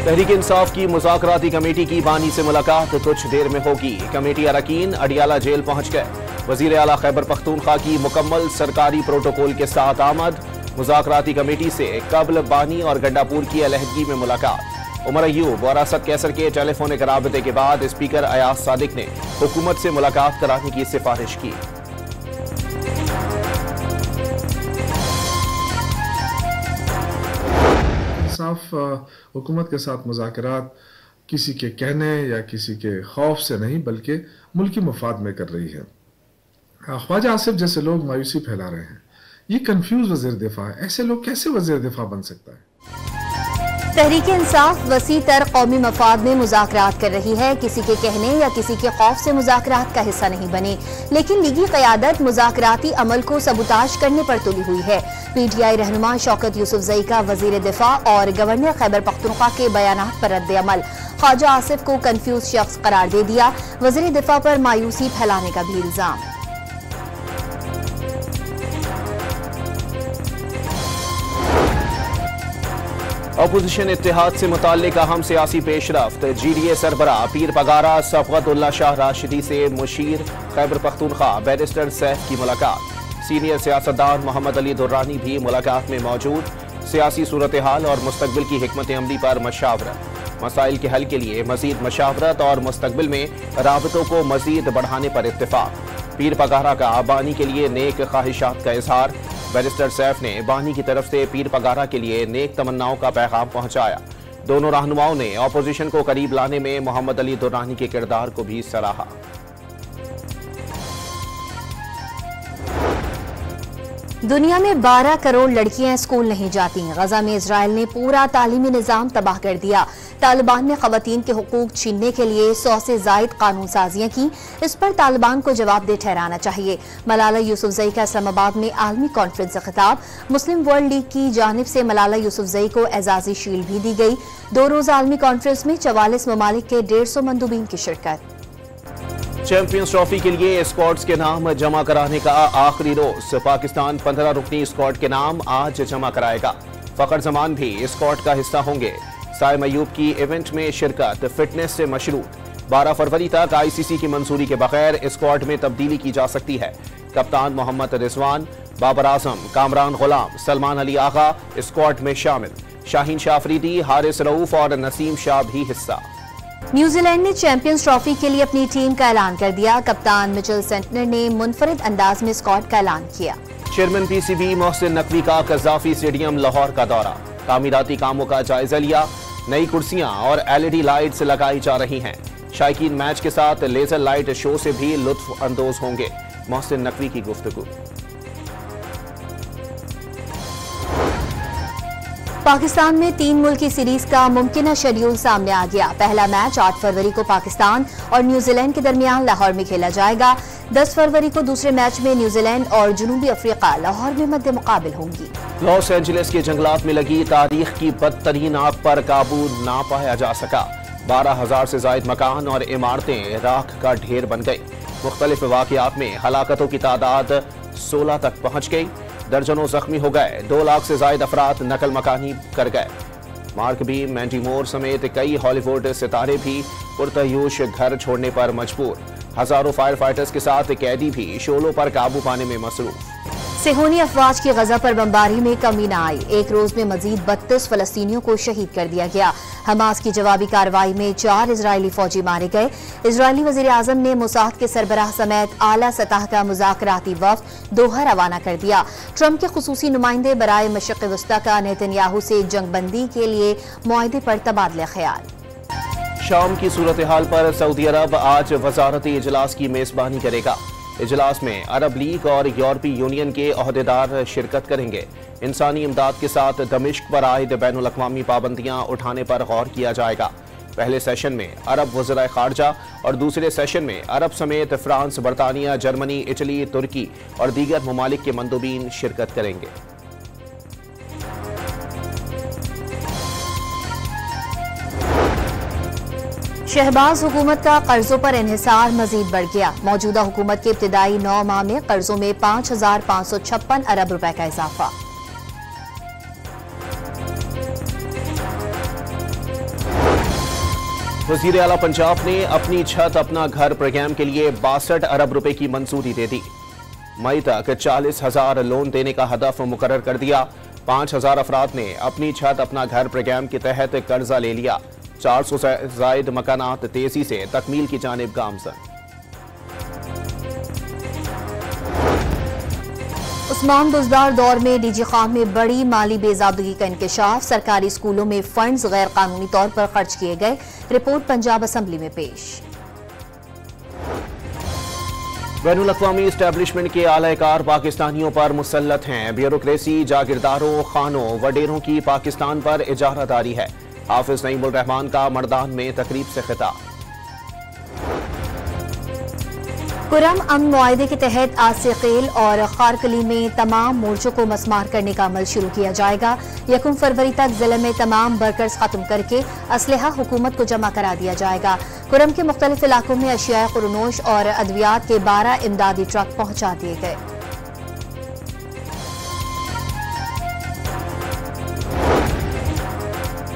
तहरीक इंसाफ की मुज़ाकराती कमेटी की बानी से मुलाकात कुछ देर में होगी। कमेटी अरकान अडियाला जेल पहुंच गए। वज़ीर आला खैबर पख्तूनख्वा की मुकम्मल सरकारी प्रोटोकॉल के साथ आमद। मुज़ाकराती कमेटी से कबल बानी और गंडापुर की अलहदगी में मुलाकात। उमर अयूब और असद कैसर के टेलीफोनिक राबते के बाद स्पीकर अयाज सादिक ने हुकूमत से मुलाकात कराने की सिफारिश की। इंसाफ हुकूमत के साथ मुज़ाकरात किसी के कहने या किसी के खौफ से नहीं बल्कि मुल्की मफाद में कर रही है। ख्वाजा आसिफ जैसे लोग मायूसी फैला रहे हैं। ये कंफ्यूज वज़ीर दिफा है। ऐसे लोग कैसे वज़ीर दिफा बन सकता है? तहरीक इंसाफ वसी तर कौमी मफाद में मुज़ाकरात कर रही है। किसी के कहने या किसी के खौफ से मुज़ाकरात का हिस्सा नहीं बने, लेकिन लीगी क़यादत मुज़ाकराती अमल को सबूताज करने पर तुली हुई है। PTI रहनुमा शौकत यूसुफजई का वज़ीर दिफा और गवर्नर खैबर पख्तूनख्वा के बयानात पर रद्द अमल। ख्वाजा आसिफ को कंफ्यूज शख्स करार दे दिया। वज़ीर दिफा पर मायूसी फैलाने का भी इल्जाम। अपोजिशन इत्तेहाद से मुताल्लिक अहम सियासी पेशरफ्त। GDA सरबरा पीर पगारा सफ़वतुल्लाह शाह राशिदी से मुशीर खैबर पख्तूनख्वा बैरिस्टर सैफ की मुलाकात। सीनियर सियासतदान मोहम्मद अली दुर्रानी भी मुलाकात में मौजूद। सियासी सूरत हाल और मुस्तकबिल की हिकमत अमली पर मशावरत। मसाइल के हल के लिए मजीद मशावरत और मुस्तकबिल में राबतों को मजीद बढ़ाने पर इत्तेफाक। पीर पगारा का बानी के लिए नेक ख्वाहिशात का इजहार। बैरिस्टर सैफ ने बानी की तरफ से पीर पगारा के लिए नेक तमन्नाओं का पैगाम पहुंचाया। दोनों रहनुमाओं ने अपोजिशन को करीब लाने में मोहम्मद अली दुर्रानी के किरदार को भी सराहा। दुनिया में 12 करोड़ लड़कियां स्कूल नहीं जाती। गजा में इजराइल ने पूरा तालीमी निजाम तबाह कर दिया। तालिबान ने खवातीन के हुकूक छीनने के लिए 100 से जायद कानून साजियां की। इस पर तालिबान को जवाबदेह ठहराना चाहिए। मलाला यूसुफजई का इस्लामाबाद में आलमी कॉन्फ्रेंस से खिताब। मुस्लिम वर्ल्ड लीग की जानिब से मलाला यूसुफजई को एजाजी शील्ड भी दी गई। 2 रोज़ा आलमी कॉन्फ्रेंस में 44 ममालिक के 150 मंदूबीन की शिरकत। चैंपियंस ट्रॉफी के लिए स्क्वाड्स के नाम जमा कराने का आखिरी रोज। पाकिस्तान 15 रुकनी स्क्वाड के नाम आज जमा कराएगा। फखर जमान भी स्क्वाड का हिस्सा होंगे। साइम अयूब की इवेंट में शिरकत फिटनेस से मशरूत। 12 फरवरी तक ICC की मंजूरी के बगैर स्क्वाड में तब्दीली की जा सकती है। कप्तान मोहम्मद रिजवान, बाबर आजम, कामरान गुलाम, सलमान अली आगा स्क्वाड में शामिल। शाहीन शाह अफरीदी, हारिस रऊफ और नसीम शाह भी हिस्सा। न्यूजीलैंड ने चैंपियंस ट्रॉफी के लिए अपनी टीम का ऐलान कर दिया। कप्तान मिचेल सेंटनर ने मुनफरिद अंदाज में स्क्वाड का ऐलान किया। चेयरमैन PCB मोहसिन नकवी का कज़ाफी स्टेडियम लाहौर का दौरा। तामीराती कामों का जायजा लिया। नई कुर्सियां और LED लाइट्स लगाई जा रही हैं। शायकीन मैच के साथ लेजर लाइट शो से भी लुत्फ अंदोज होंगे। मोहसिन नकवी की गुफ्तगू। पाकिस्तान में 3 मुल्की सीरीज का मुमकिन शेड्यूल सामने आ गया। पहला मैच 8 फरवरी को पाकिस्तान और न्यूजीलैंड के दरमियान लाहौर में खेला जाएगा। 10 फरवरी को दूसरे मैच में न्यूजीलैंड और जनूबी अफ्रीका लाहौर में मध्य मुकाबिल होंगी। लॉस एंजलिस के जंगलात में लगी तारीख की बदतरीन आग पर काबू ना पाया जा सका। 12,000 से ज्यादा मकान और इमारतें राख का ढेर बन गई। मुख्तलिफ वाक़यात में हलाकतों की तादाद 16 तक पहुंच गई। दर्जनों जख्मी हो गए। 2 लाख से ज्यादा अफराद नकल मकानी कर गए। मार्क बी, मैंडी मोर समेत कई हॉलीवुड सितारे भी पुरतयूश घर छोड़ने पर मजबूर। हजारों फायर फाइटर्स के साथ कैदी भी शोलों पर काबू पाने में मसरूफ। सेहूनी अफवाज की गजा पर बमबारी में कमी न आई। एक रोज में मजीद 32 फलस्तीनियों को शहीद कर दिया गया। हमास की जवाबी कार्रवाई में 4 इजरायली फौजी मारे गए। इजरायली वजीर आजम ने मोसाद के सरबराह समेत आला सतह का मुज़ाकराती वफ्द दोहा रवाना कर दिया। ट्रंप के खुसूसी नुमाइंदे बराए मशरिक़ वस्ता का नेतन्याहू से जंगबंदी के लिए मुआहदे पर तबादला ख्याल। शाम की सूरत हाल पर सऊदी अरब आज वजारती इजलास की मेजबानी करेगा। इजलास में अरब लीग और यूरोपीय यूनियन के ओहदेदार शिरकत करेंगे। इंसानी इमदाद के साथ दमिश्क पर आयद बैनुल अक़वामी पाबंदियां उठाने पर गौर किया जाएगा। पहले सेशन में अरब वज़राए ख़ारजा और दूसरे सेशन में अरब समेत फ्रांस, बरतानिया, जर्मनी, इटली, तुर्की और दीगर ममालिक के मंदूबीन शिरकत करेंगे। शहबाज हुकूमत का कर्जों पर इन्हिसार मजीद बढ़ गया। मौजूदा हुकूमत के इब्तिदाई 9 माह में कर्जों में 5,556 अरब रुपए का इजाफा। वजीर आला पंजाब ने अपनी छत अपना घर प्रोग्राम के लिए 62 अरब रुपए की मंजूरी दे दी। मई तक 40,000 लोन देने का हदफ मुकर्रर कर दिया। 5,000 अफराद ने अपनी छत अपना घर प्रोग्राम के तहत कर्जा ले लिया। 400 से जायद मकानात तेजी से तकमील की जानिब गामजन। उस्मान बुजदार दौर में डीजी खाम में बड़ी माली बेज़ाबदगी का इंकशाफ। सरकारी स्कूलों में फंड्स गैर कानूनी तौर पर खर्च किए गए। रिपोर्ट पंजाब असम्बली में पेश। बैनुल अक़वामी एस्टैब्लिशमेंट के आलाकार पाकिस्तानियों पर मुसल्लत हैं। ब्यूरोक्रेसी, जागीरदारों, खानों, वडेरों की पाकिस्तान पर इजारादारी है। हाफिज नईमुल रहमान का मर्दान में तकरीब से खिताब। कुरम अमन मुआहदे के तहत आज से खेल और खारकली में तमाम मोर्चों को मस्मार करने का अमल शुरू किया जाएगा। 1 फरवरी तक जिले में तमाम बर्कर्स खत्म करके असलहा हुकूमत को जमा करा दिया जाएगा। कुरम के मुख्तलिफ इलाकों में अशिया खुरनोश और अद्वियात के 12 इमदादी ट्रक पहुंचा दिए गए।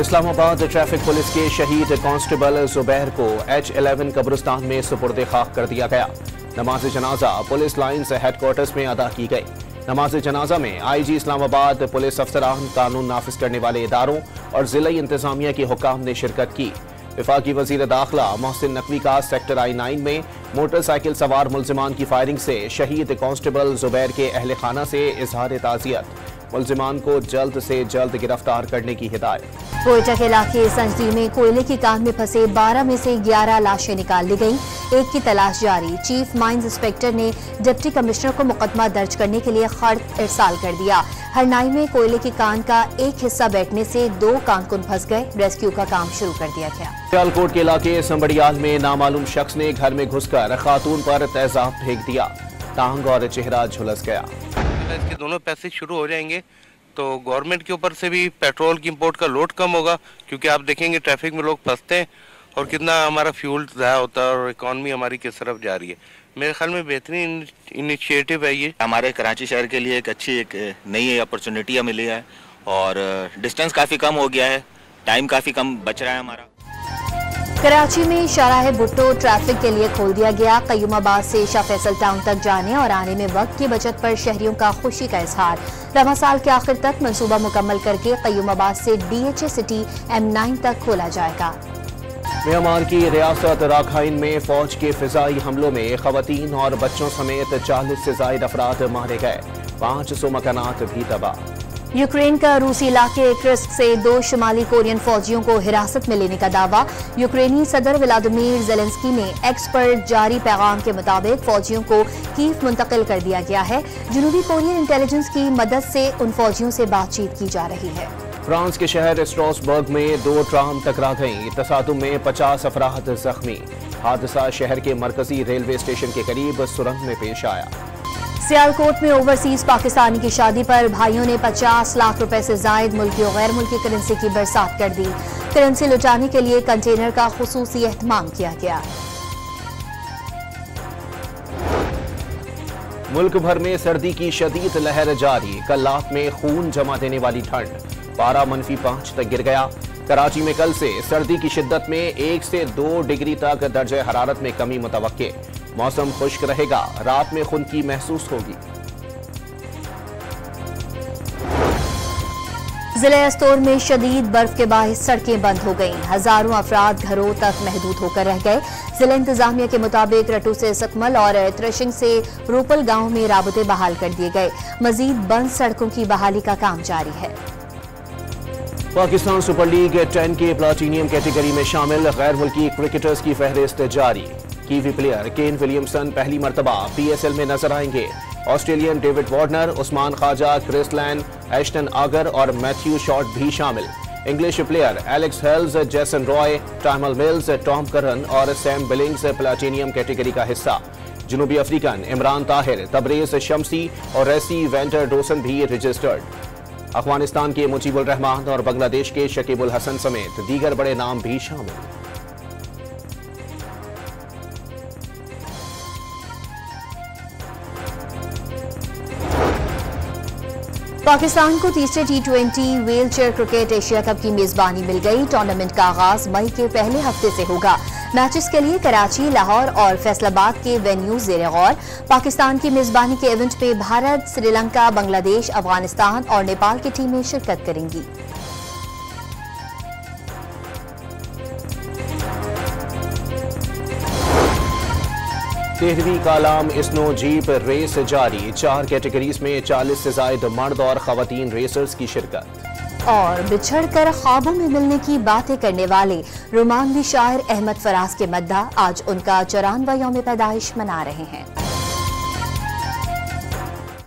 इस्लामाबाद ट्रैफिक पुलिस के शहीद कांस्टेबल जुबैर को H11 कब्रिस्तान में सुपुर्द खाक कर दिया गया। नमाज जनाजा पुलिस लाइन से हेडक्वार्टर्स में अदा की गई। नमाज जनाजा में IG इस्लामाबाद, पुलिस अफसरान, कानून नाफिज करने वाले इदारों और जिला इंतजामिया के हुकाम ने शिरकत की। वफाकी वजीर दाखिला मोहसिन नकवी का सेक्टर I-9 में मोटरसाइकिल सवार मुल्जिमान की फायरिंग से शहीद कांस्टेबल जुबैर के अहले खाना से इजहार ताज़ियत। मुल्जिमान को जल्द से जल्द गिरफ्तार करने की हिदायत। कोयटा के इलाके संजदी में कोयले की कान में फंसे 12 में से 11 लाशें निकाल ली गईं। एक की तलाश जारी। चीफ माइंस इंस्पेक्टर ने डिप्टी कमिश्नर को मुकदमा दर्ज करने के लिए खत इरसाल कर दिया। हरनाई में कोयले की कान का एक हिस्सा बैठने से 2 कारकुन फंस गए। रेस्क्यू का काम शुरू कर दिया गया। सियालकोट के इलाके संबड़ियाल में नामालूम शख्स ने घर में घुसकर खातून पर तेजाब फेंक दिया। टांग और चेहरा झुलस गया। इसके दोनों पैसे शुरू हो जाएंगे तो गवर्नमेंट के ऊपर से भी पेट्रोल की इंपोर्ट का लोड कम होगा, क्योंकि आप देखेंगे ट्रैफिक में लोग फंसते हैं और कितना हमारा फ्यूल ज़ाया होता है और इकॉनमी हमारी किस तरफ जा रही है। मेरे ख्याल में बेहतरीन इनिशिएटिव है ये। हमारे कराची शहर के लिए एक नई अपॉर्चुनिटी मिली है और डिस्टेंस काफ़ी कम हो गया है, टाइम काफ़ी कम बच रहा है हमारा। कराची में शाहराह भुट्टो ट्रैफिक के लिए खोल दिया गया। कयूमाबाद से शाह फैसल टाउन तक जाने और आने में वक्त की बचत पर शहरियों का खुशी का इजहार। रवां साल के आखिर तक मंसूबा मुकम्मल करके कयूमाबाद से DHA सिटी M9 तक खोला जाएगा। म्यांमार की रियासत राखाइन में फौज के फिजाई हमलों में खवातीन और बच्चों समेत 40 से ज्यादा अफराद मारे गए। 500 मकानात भी तबाह। यूक्रेन का रूसी इलाके क्रिस्क से 2 शुमाली कोरियन फौजियों को हिरासत में लेने का दावा। यूक्रेनी सदर व्लादिमीर ज़ेलेंस्की ने एक्स पर जारी पैगाम के मुताबिक फौजियों को कीव मुंतकिल कर दिया गया है। जनूबी कोरियन इंटेलिजेंस की मदद से उन फौजियों से बातचीत की जा रही है। फ्रांस के शहर स्ट्रासबर्ग में 2 ट्राम टकरा गईं। तसादुम में 50 अफराद जख्मी। हादसा शहर के मरकजी रेलवे स्टेशन के करीब सुरंग में पेश आया। सियालकोट में ओवरसीज पाकिस्तानी की शादी पर भाइयों ने 50 लाख रुपए से जायद मुल्की और गैर मुल्की करेंसी की बरसात कर दी। करेंसी लुटाने के लिए कंटेनर का खुसूसी एहतमाम किया गया। मुल्क भर में सर्दी की शदीद लहर जारी। कल्लात में खून जमा देने वाली ठंड। पारा -5 तक गिर गया। कराची में कल से सर्दी की शिद्दत में 1 से 2 डिग्री तक दर्जे हरारत में कमी मुतवक्के। मौसम खुश्क रहेगा। रात में खुनकी महसूस होगी। जिले अस्तोर में शदीद बर्फ के बायस सड़कें बंद हो गईं। हजारों अफराद घरों तक महदूद होकर रह गए। जिला इंतजामिया के मुताबिक रटू से सकमल और त्रिशिंग से रूपल गांव में राबते बहाल कर दिए गए। मजीद बंद सड़कों की बहाली का काम जारी है। पाकिस्तान सुपर लीग 10 के प्लाटीनियम कैटेगरी में शामिल गैर मुल्की क्रिकेटर्स की फहरिस्त जारी। कीवी प्लेयर केन विलियमसन पहली मरतबा PSL में नजर आएंगे। Australian David Warner, Usman Khawaja, Chris Lynn, Ashton Agar और मैथ्यू शॉर्ट भी शामिल। English player Alex Hales, Jason Roy, Tymal Mills, Tom Curran और सैम बिलिंग्स प्लाटीनियम कैटेगरी का हिस्सा। जनूबी अफ्रीकन इमरान ताहिर, तबरेज शम्सी और रेसी वेंटर डोसन भी रजिस्टर्ड। अफगानिस्तान के मुजीबुर रहमान और बांग्लादेश के शकीबुल हसन समेत दीगर बड़े नाम भी शामिल। पाकिस्तान को तीसरे T20 wheelchair cricket Asia cup की मेजबानी मिल गई। टूर्नामेंट का आगाज मई के पहले हफ्ते से होगा। मैचेस के लिए कराची, लाहौर और फैसलाबाद के वेन्यूज ज़ेरे गौर। पाकिस्तान की मेजबानी के इवेंट में भारत, श्रीलंका, बांग्लादेश, अफगानिस्तान और नेपाल की टीमें शिरकत करेंगी। तेरहवीं कालाम स्नो जीप रेस जारी। 4 कैटेगरीज में 40 से ज्यादा मर्द और खवातीन रेसर्स की शिरकत। और बिछड़कर ख्वाबों में मिलने की बातें करने वाले रोमानवी शायर अहमद फराज के मद्दा आज उनका 94वां यौम पैदाइश मना रहे हैं।